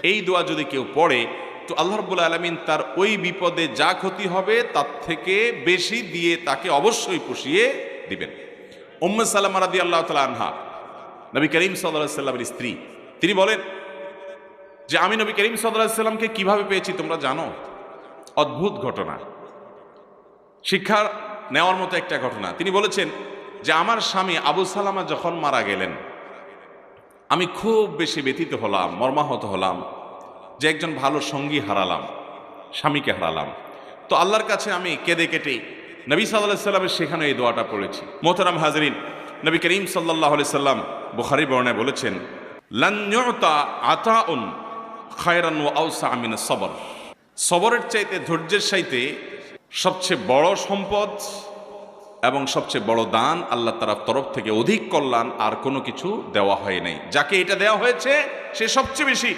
এই দোয়া যদি কেউ পড়ে তো আল্লাহ রাব্বুল আলামিন তার ওই বিপদে যা ক্ষতি হবে তার থেকে বেশি দিয়ে তাকে অবশ্যই পুষিয়ে দিবেন। উম্মে সালামা রাদিয়াল্লাহু তাআলা আনহা, নবী করিম সাল্লাল্লাহু আলাইহি সাল্লামের স্ত্রী, তিনি বলেন যে আমি নবী করিম সাল্লাল্লাহু আলাইহি সাল্লামকে কিভাবে পেয়েছি তোমরা জানো? অদ্ভুত ঘটনা, শিক্ষা নেওয়ার মতো একটা ঘটনা। তিনি বলেছেন যে আমার স্বামী আবু সালামা যখন মারা গেলেন আমি খুব বেশি ব্যথিত হলাম, মর্মাহত হলাম যে একজন ভালো সঙ্গী হারালাম, স্বামীকে হারালাম। তো আল্লাহর কাছে আমি কেঁদে কেটে নবী সাল্লাল্লাহু আলাইহি সাল্লামের সেখানে এই দোয়াটা পড়েছি। মোহতারাম হাজরিন, নবী করিম সাল্লাল্লাহু আলাইহি সাল্লাম বুখারী বর্ণনায় বলেছেন, লান ইউতা আতাউন খায়রান ওয়া আওসা মিনাস সবর। সবরের চাইতে, ধৈর্যের চাইতে সবচেয়ে বড় সম্পদ এবং সবচেয়ে বড় দান আল্লাহ তাআলার তরফ থেকে অধিক কল্যাণ আর কোনো কিছু দেওয়া হয় নাই। যাকে এটা দেওয়া হয়েছে সে সবচেয়ে বেশি